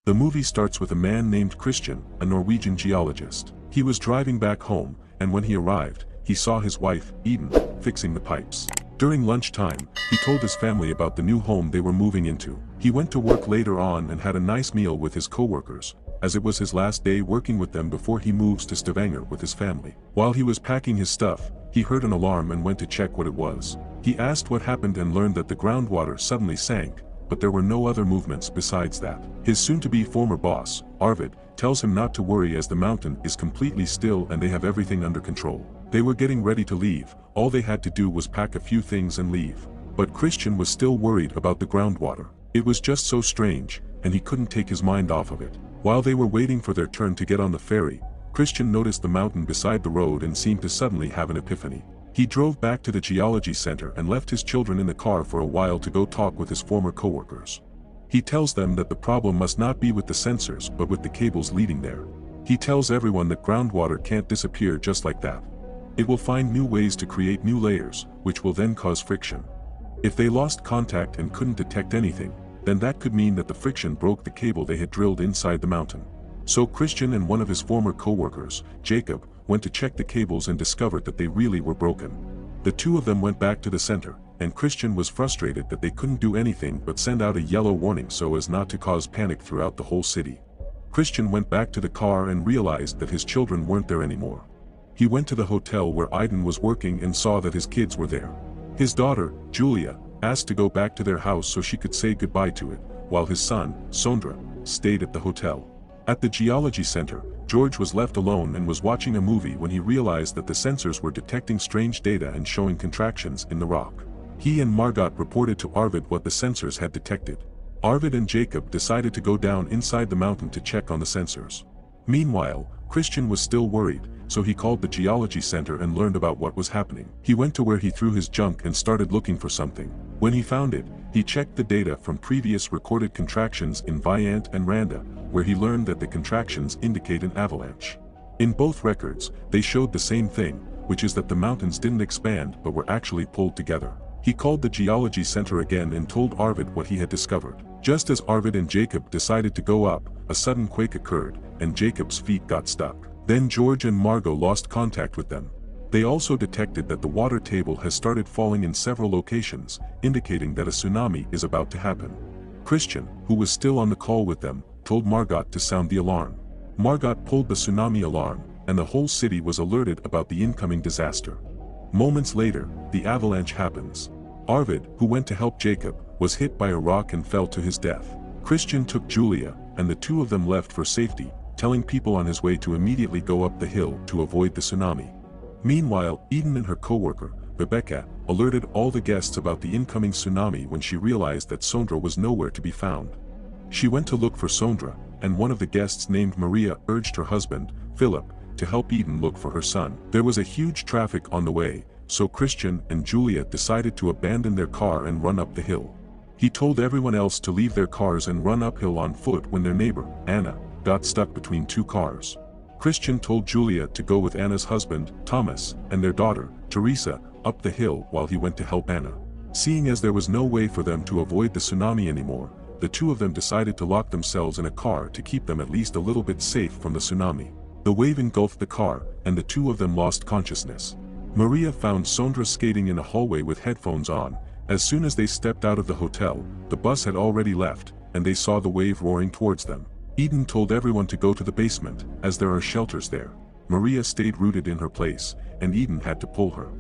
The movie starts with a man named Christian, a Norwegian geologist. He was driving back home, and when he arrived, he saw his wife, Eden, fixing the pipes. During lunchtime, he told his family about the new home they were moving into. He went to work later on and had a nice meal with his co-workers, as it was his last day working with them before he moves to Stavanger with his family. While he was packing his stuff, he heard an alarm and went to check what it was. He asked what happened and learned that the groundwater suddenly sank, but there were no other movements besides that. His soon-to-be former boss, Arvid, tells him not to worry as the mountain is completely still and they have everything under control. They were getting ready to leave, all they had to do was pack a few things and leave. But Christian was still worried about the groundwater. It was just so strange, and he couldn't take his mind off of it. While they were waiting for their turn to get on the ferry, Christian noticed the mountain beside the road and seemed to suddenly have an epiphany. He drove back to the geology center and left his children in the car for a while to go talk with his former co-workers. He tells them that the problem must not be with the sensors but with the cables leading there. He tells everyone that groundwater can't disappear just like that. It will find new ways to create new layers, which will then cause friction. If they lost contact and couldn't detect anything, then that could mean that the friction broke the cable they had drilled inside the mountain. So Christian and one of his former co-workers, Jacob, went to check the cables and discovered that they really were broken. The two of them went back to the center, and Christian was frustrated that they couldn't do anything but send out a yellow warning so as not to cause panic throughout the whole city. Christian went back to the car and realized that his children weren't there anymore. He went to the hotel where Aiden was working and saw that his kids were there. His daughter, Julia, asked to go back to their house so she could say goodbye to it, while his son, Sondra, stayed at the hotel. At the geology center, George was left alone and was watching a movie when he realized that the sensors were detecting strange data and showing contractions in the rock. He and Margot reported to Arvid what the sensors had detected. Arvid and Jacob decided to go down inside the mountain to check on the sensors. Meanwhile, Christian was still worried, so he called the geology center and learned about what was happening. He went to where he threw his junk and started looking for something. When he found it, he checked the data from previous recorded contractions in Viant and Randa, where he learned that the contractions indicate an avalanche. In both records, they showed the same thing, which is that the mountains didn't expand but were actually pulled together. He called the geology center again and told Arvid what he had discovered. Just as Arvid and Jacob decided to go up, a sudden quake occurred, and Jacob's feet got stuck. Then George and Margot lost contact with them. They also detected that the water table has started falling in several locations, indicating that a tsunami is about to happen. Christian, who was still on the call with them, told Margot to sound the alarm. Margot pulled the tsunami alarm, and the whole city was alerted about the incoming disaster. Moments later, the avalanche happens. Arvid, who went to help Jacob, was hit by a rock and fell to his death. Christian took Julia, and the two of them left for safety, telling people on his way to immediately go up the hill to avoid the tsunami. Meanwhile, Eden and her co-worker, Rebecca, alerted all the guests about the incoming tsunami when she realized that Sondra was nowhere to be found. She went to look for Sondra, and one of the guests named Maria urged her husband, Philip, to help Eden look for her son. There was a huge traffic on the way, so Christian and Julia decided to abandon their car and run up the hill. He told everyone else to leave their cars and run uphill on foot when their neighbor, Anna, got stuck between two cars. Christian told Julia to go with Anna's husband, Thomas, and their daughter, Teresa, up the hill while he went to help Anna. Seeing as there was no way for them to avoid the tsunami anymore, the two of them decided to lock themselves in a car to keep them at least a little bit safe from the tsunami. The wave engulfed the car, and the two of them lost consciousness. Maria found Sondra skating in a hallway with headphones on. As soon as they stepped out of the hotel, the bus had already left, and they saw the wave roaring towards them. Eden told everyone to go to the basement, as there are shelters there. Maria stayed rooted in her place, and Eden had to pull her.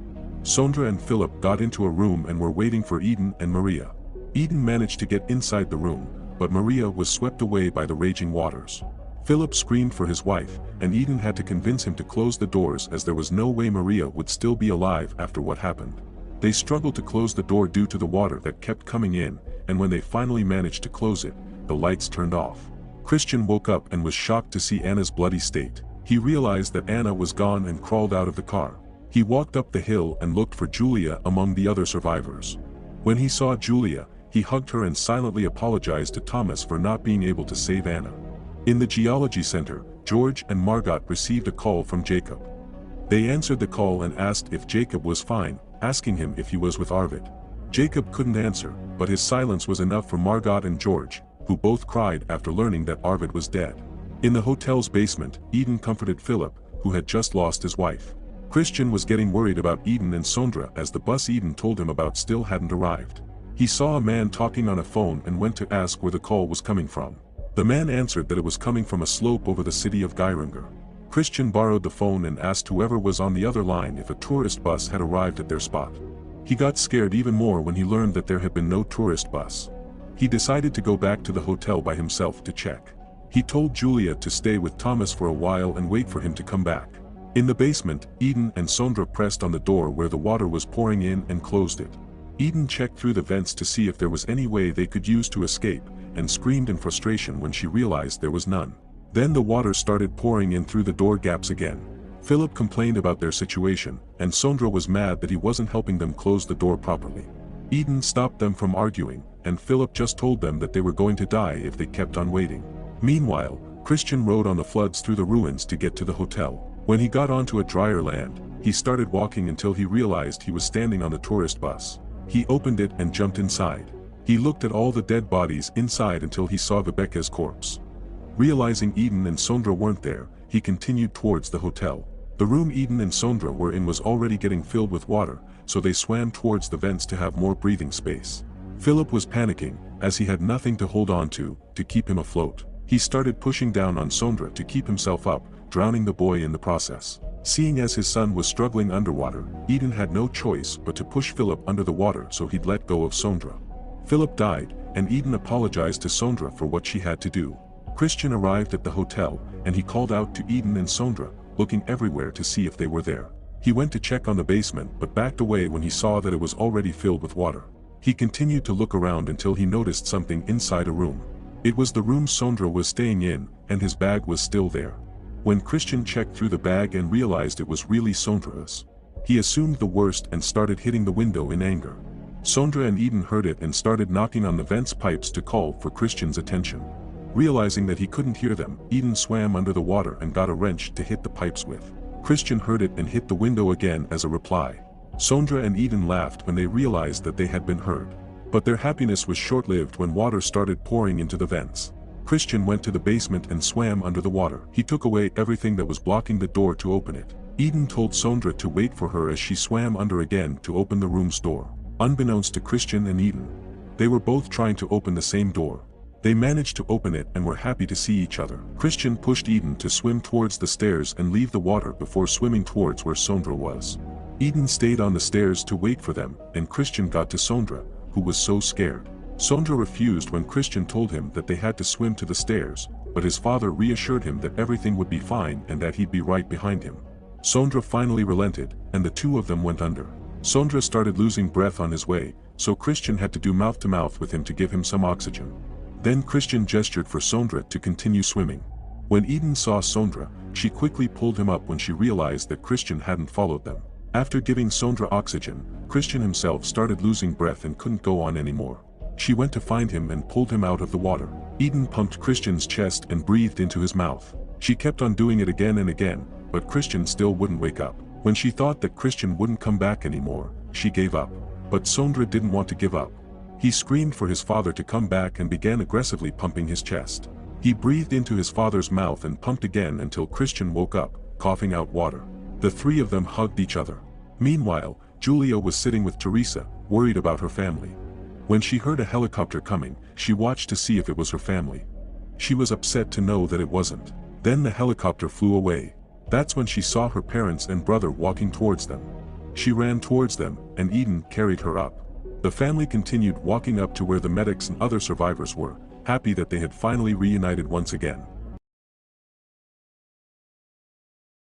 Sondra and Philip got into a room and were waiting for Eden and Maria. Eden managed to get inside the room, but Maria was swept away by the raging waters. Philip screamed for his wife, and Eden had to convince him to close the doors as there was no way Maria would still be alive after what happened. They struggled to close the door due to the water that kept coming in, and when they finally managed to close it, the lights turned off. Christian woke up and was shocked to see Anna's bloody state. He realized that Anna was gone and crawled out of the car. He walked up the hill and looked for Julia among the other survivors. When he saw Julia, he hugged her and silently apologized to Thomas for not being able to save Anna. In the geology center, George and Margot received a call from Jacob. They answered the call and asked if Jacob was fine, asking him if he was with Arvid. Jacob couldn't answer, but his silence was enough for Margot and George, who both cried after learning that Arvid was dead. In the hotel's basement, Eden comforted Philip, who had just lost his wife. Christian was getting worried about Eden and Sondra as the bus Eden told him about still hadn't arrived. He saw a man talking on a phone and went to ask where the call was coming from. The man answered that it was coming from a slope over the city of Geiranger. Christian borrowed the phone and asked whoever was on the other line if a tourist bus had arrived at their spot. He got scared even more when he learned that there had been no tourist bus. He decided to go back to the hotel by himself to check. He told Julia to stay with Thomas for a while and wait for him to come back. In the basement, Eden and Sondra pressed on the door where the water was pouring in and closed it. Eden checked through the vents to see if there was any way they could use to escape, and screamed in frustration when she realized there was none. Then the water started pouring in through the door gaps again. Philip complained about their situation, and Sondra was mad that he wasn't helping them close the door properly. Eden stopped them from arguing, and Philip just told them that they were going to die if they kept on waiting. Meanwhile, Christian rode on the floods through the ruins to get to the hotel. When he got onto a drier land, he started walking until he realized he was standing on the tourist bus. He opened it and jumped inside. He looked at all the dead bodies inside until he saw Vibeka's corpse. Realizing Eden and Sondra weren't there, he continued towards the hotel. The room Eden and Sondra were in was already getting filled with water, so they swam towards the vents to have more breathing space. Philip was panicking, as he had nothing to hold on to keep him afloat. He started pushing down on Sondra to keep himself up, drowning the boy in the process. Seeing as his son was struggling underwater, Eden had no choice but to push Philip under the water so he'd let go of Sondra. Philip died, and Eden apologized to Sondra for what she had to do. Christian arrived at the hotel, and he called out to Eden and Sondra, looking everywhere to see if they were there. He went to check on the basement but backed away when he saw that it was already filled with water. He continued to look around until he noticed something inside a room. It was the room Sondra was staying in, and his bag was still there. When Christian checked through the bag and realized it was really Sondra's, he assumed the worst and started hitting the window in anger. Sondra and Eden heard it and started knocking on the vent's pipes to call for Christian's attention. Realizing that he couldn't hear them, Eden swam under the water and got a wrench to hit the pipes with. Christian heard it and hit the window again as a reply. Sondra and Eden laughed when they realized that they had been heard. But their happiness was short-lived when water started pouring into the vents. Christian went to the basement and swam under the water. He took away everything that was blocking the door to open it. Eden told Sondra to wait for her as she swam under again to open the room's door. Unbeknownst to Christian and Eden, they were both trying to open the same door. They managed to open it and were happy to see each other. Christian pushed Eden to swim towards the stairs and leave the water before swimming towards where Sondra was. Eden stayed on the stairs to wait for them, and Christian got to Sondra, who was so scared. Sondra refused when Christian told him that they had to swim to the stairs, but his father reassured him that everything would be fine and that he'd be right behind him. Sondra finally relented, and the two of them went under. Sondra started losing breath on his way, so Christian had to do mouth-to-mouth with him to give him some oxygen. Then Christian gestured for Sondra to continue swimming. When Eden saw Sondra, she quickly pulled him up when she realized that Christian hadn't followed them. After giving Sondra oxygen, Christian himself started losing breath and couldn't go on anymore. She went to find him and pulled him out of the water. Eden pumped Christian's chest and breathed into his mouth. She kept on doing it again and again, but Christian still wouldn't wake up. When she thought that Christian wouldn't come back anymore, she gave up. But Sondra didn't want to give up. He screamed for his father to come back and began aggressively pumping his chest. He breathed into his father's mouth and pumped again until Christian woke up, coughing out water. The three of them hugged each other. Meanwhile, Julia was sitting with Teresa, worried about her family. When she heard a helicopter coming, she watched to see if it was her family. She was upset to know that it wasn't. Then the helicopter flew away. That's when she saw her parents and brother walking towards them. She ran towards them, and Eden carried her up. The family continued walking up to where the medics and other survivors were, happy that they had finally reunited once again.